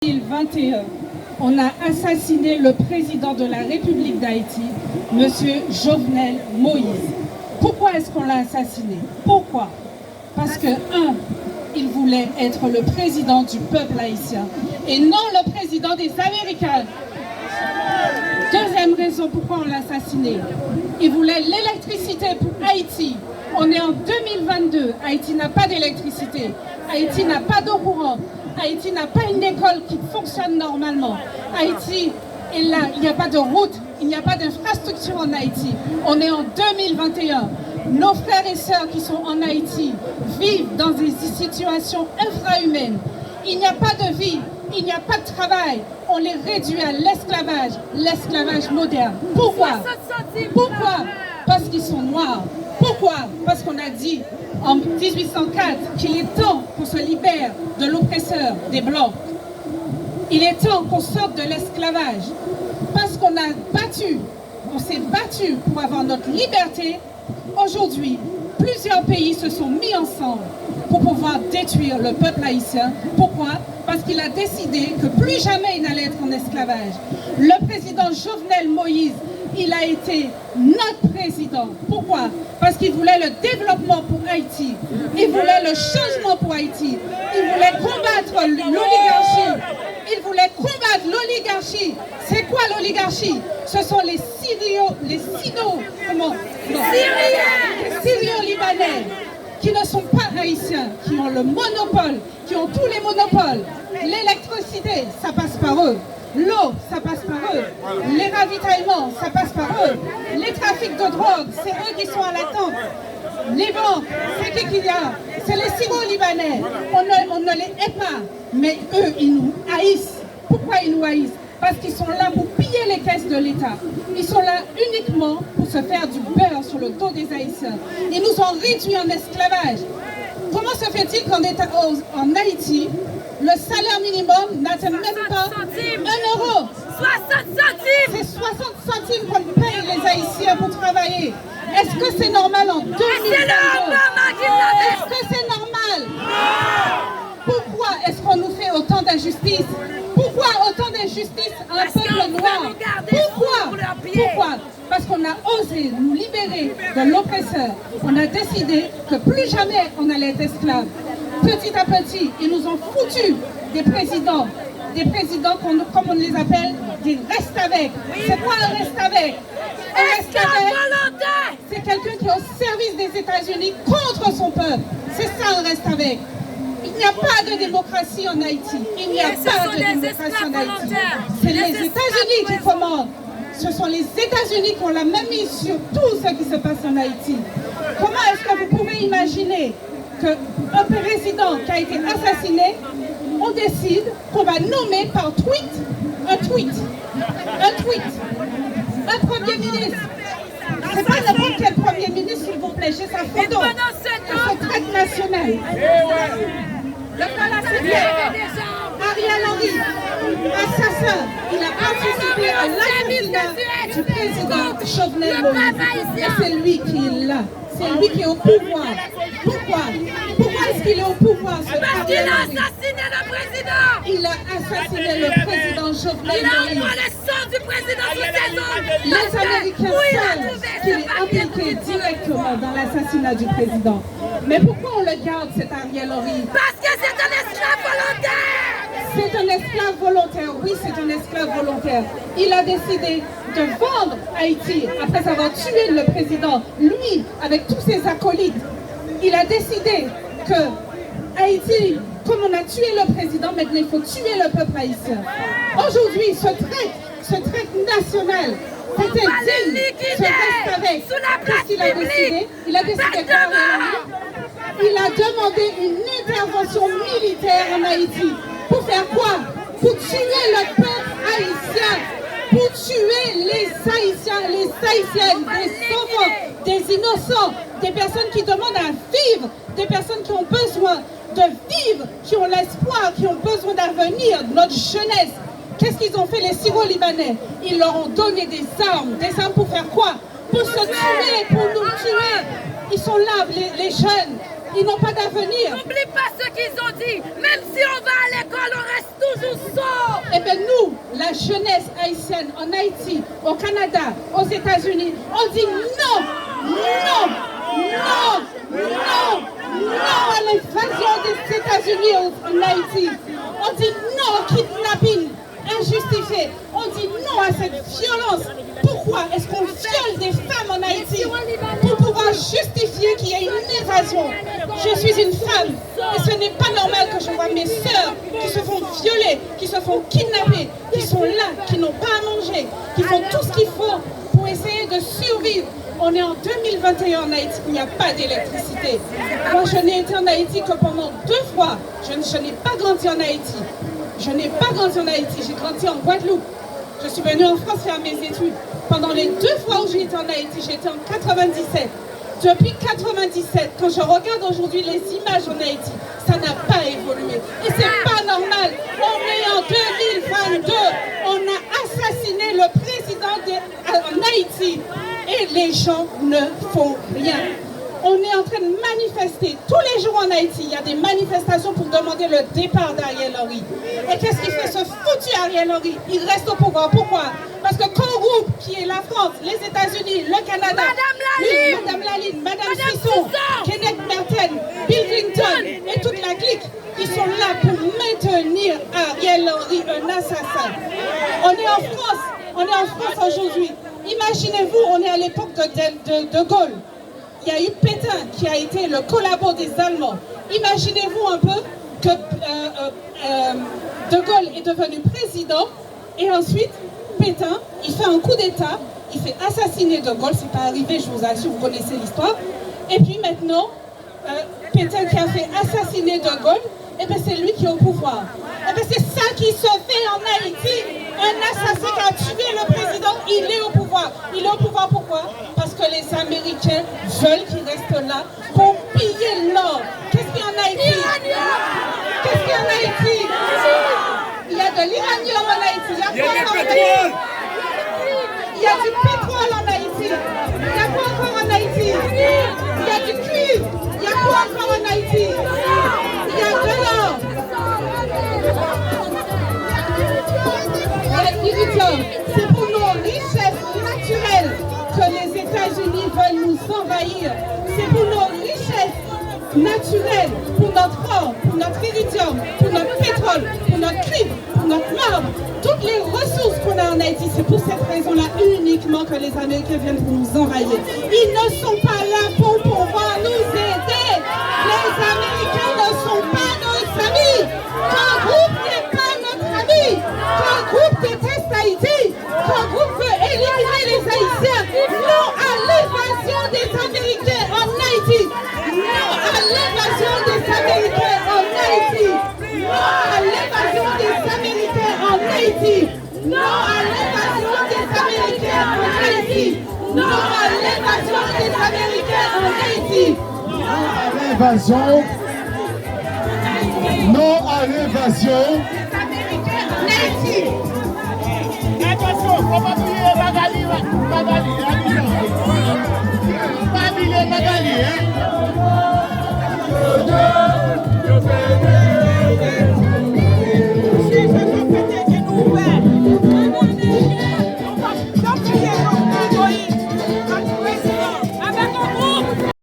2021, on a assassiné le président de la République d'Haïti, M. Jovenel Moïse. Pourquoi est-ce qu'on l'a assassiné? Pourquoi? Parce que, il voulait être le président du peuple haïtien et non le président des Américains. Deuxième raison pourquoi on l'a assassiné, il voulait l'électricité pour Haïti. On est en 2022, Haïti n'a pas d'électricité, Haïti n'a pas d'eau courante, Haïti n'a pas une école qui fonctionne normalement. Haïti est là, il n'y a pas de route, il n'y a pas d'infrastructure en Haïti. On est en 2021. Nos frères et sœurs qui sont en Haïti vivent dans des situations infrahumaines. Il n'y a pas de vie, il n'y a pas de travail. On les réduit à l'esclavage moderne. Pourquoi? Pourquoi? Parce qu'ils sont noirs. Pourquoi? Parce qu'on a dit en 1804 qu'il est temps qu'on se libère de l'oppresseur des Blancs. Il est temps qu'on sorte de l'esclavage. Parce qu'on a battu, on s'est battu pour avoir notre liberté. Aujourd'hui, plusieurs pays se sont mis ensemble pour pouvoir détruire le peuple haïtien. Pourquoi? Parce qu'il a décidé que plus jamais il n'allait être en esclavage. Le président Jovenel Moïse, il a été notre président. Pourquoi? Parce qu'il voulait le développement pour Haïti. Il voulait le changement pour Haïti. Il voulait combattre l'oligarchie. Il voulait combattre l'oligarchie. C'est quoi l'oligarchie? Ce sont les Syrio-Libanais qui ne sont pas haïtiens, qui ont le monopole, qui ont tous les monopoles. L'électricité, ça passe par eux. L'eau, ça passe par eux. Les ravitaillements, ça passe par eux. Les trafics de drogue, c'est eux qui sont à l'attente. Les banques, c'est qui qu'il y a? C'est les Syro-Libanais. On ne les hait pas. Mais eux, ils nous haïssent. Pourquoi ils nous haïssent? Parce qu'ils sont là pour piller les caisses de l'État. Ils sont là uniquement pour se faire du beurre sur le dos des Haïtiens. Ils nous ont réduits en esclavage. Comment se fait-il qu'en Haïti, le salaire minimum n'atteint même pas 1 euro? 60 centimes! C'est 60 centimes qu'on paye les Haïtiens pour travailler. Est-ce que c'est normal en 2022? Est-ce que c'est normal? Pourquoi est-ce qu'on nous fait autant d'injustice? Pourquoi autant d'injustice à un peuple noir? Pourquoi? Parce qu'on a osé nous libérer de l'oppresseur. On a décidé que plus jamais on allait être esclaves. Petit à petit, ils nous ont foutu des présidents comme on les appelle, des reste avec. C'est quoi un reste avec? Un reste avec, c'est quelqu'un qui est au service des États-Unis contre son peuple. C'est ça un reste avec. Il n'y a pas de démocratie en Haïti. Il n'y a pas de démocratie en Haïti. C'est les États-Unis qui commandent. Ce sont les États-Unis qui ont la même mise sur tout ce qui se passe en Haïti. Comment est-ce que vous pouvez imaginer qu'un président qui a été assassiné, on décide qu'on va nommer par tweet un premier ministre? C'est pas n'importe quel premier ministre, s'il vous plaît, j'ai sa photo. C'est très national. Le Ariel Henry, assassin, il a participé à l'assassinat du président Jovenel Moïse. Et c'est lui qui est là. C'est lui qui est au pouvoir. Pourquoi est-ce qu'il est au pouvoir, ce Parce qu'il a assassiné le président. Il a assassiné le président Jovenel Moïse. Il a envoyé le sang du président sur ses ongles. Les Américains savent qu'il est impliqué directement dans l'assassinat du président. Mais pourquoi on le garde, cet Ariel Henry? Parce que c'est un esclave volontaire. C'est un esclave volontaire, oui, c'est un esclave volontaire. Il a décidé de vendre Haïti après avoir tué le président, lui, avec tous ses acolytes. Il a décidé que Haïti, comme on a tué le président, maintenant il faut tuer le peuple haïtien. Aujourd'hui, ce traite national, c'était digne, ce reste avec. Qu'est-ce qu'il a décidé? Il a décidé il a demandé une intervention militaire en Haïti. Pour faire quoi? Pour tuer le peuple haïtien, pour tuer les Haïtiens, les Haïtiennes, des enfants, des innocents, des personnes qui demandent à vivre, des personnes qui ont besoin de vivre, qui ont l'espoir, qui ont besoin d'avenir, notre jeunesse. Qu'est-ce qu'ils ont fait les Syro-Libanais? Ils leur ont donné des armes pour faire quoi? Pour se tuer, pour nous tuer. Ils sont là, les jeunes. Ils n'ont pas d'avenir. N'oublie pas ce qu'ils ont dit. Même si on va à l'école, on reste toujours sourd. Eh bien nous, la jeunesse haïtienne en Haïti, au Canada, aux États-Unis, on dit non, non, non, non, non à l'invasion des États-Unis en Haïti. On dit non au kidnapping injustifié. On dit non à cette violence. Pourquoi est-ce qu'on viole des femmes en Haïti pour pouvoir justifier qu'il y ait une évasion? Je suis une femme et ce n'est pas normal que je vois mes sœurs qui se font violer, qui se font kidnapper, qui sont là, qui n'ont pas à manger, qui font tout ce qu'il faut pour essayer de survivre. On est en 2021 en Haïti, il n'y a pas d'électricité. Moi, je n'ai été en Haïti que pendant 2 fois. Je n'ai pas grandi en Haïti. Je n'ai pas grandi en Haïti, j'ai grandi en Guadeloupe. Je suis venue en France faire mes études. Pendant les 2 fois où j'ai été en Haïti, j'ai été en 97. Depuis 97, quand je regarde aujourd'hui les images en Haïti, ça n'a pas évolué. Et c'est pas normal. On est en 2022. On a assassiné le président en Haïti. Et les gens ne font rien. On est en train de manifester. Tous les jours en Haïti, il y a des manifestations pour demander le départ d'Ariel Henry. Et qu'est-ce qu'il fait ce foutu Ariel Henry? Il reste au pouvoir. Pourquoi? Parce que co-groupe, qui est la France, les États-Unis, le Canada, Madame Laline, Madame Sisson, Kenneth Merten, Bill Clinton et toute la clique, ils sont là pour maintenir Ariel Henry un assassin. On est en France aujourd'hui. Imaginez-vous, on est à l'époque de Gaulle. Il y a eu Pétain qui a été le collabo des Allemands. Imaginez-vous un peu que De Gaulle est devenu président et ensuite Pétain, il fait un coup d'État, il fait assassiner De Gaulle, c'est pas arrivé, je vous assure, vous connaissez l'histoire. Et puis maintenant, Pétain qui a fait assassiner De Gaulle, et bien c'est lui qui est au pouvoir. Et bien c'est ça qui se fait en Haïti. Un assassin qui a tué le président, il est au pouvoir. Il est au pouvoir pourquoi? Parce que les Américains veulent qu'il reste là pour piller l'or. Qu'est-ce qu'il y a en Haïti? Qu'est-ce qu'il y a en Haïti? Il y a de l'uranium en Haïti. Il y a quoi encore en Haïti? Il y a du pétrole en Haïti. Il y a quoi encore en Haïti? Il y a du cuivre. Il y a quoi encore en Haïti? Il y a de l'or. C'est pour nos richesses naturelles que les États-Unis veulent nous envahir. C'est pour nos richesses naturelles, pour notre or, pour notre iridium, pour notre pétrole, pour notre cuivre, pour notre marbre. Toutes les ressources qu'on a en Haïti, c'est pour cette raison-là uniquement que les Américains viennent pour nous envahir. Ils ne sont pas là pour pouvoir nous aider. Les Américains ne sont pas nos amis. Qu'un groupe n'est pas notre ami. Qu'un groupe déteste Haïti. Qu'un groupe veut éliminer les Haïtiens. Non à l'évasion des Américains en Haïti. Non à l'évasion des Américains en Haïti. Non à l'évasion des Américains en Haïti. Non à l'évasion des Américains en Haïti. Non à l'évasion des Américains en Haïti. Non à l'évasion. Non à l'évasion. Les Américains en Haïti. Attention, faut pas oublier Magali. Pas oublier Magali, hein?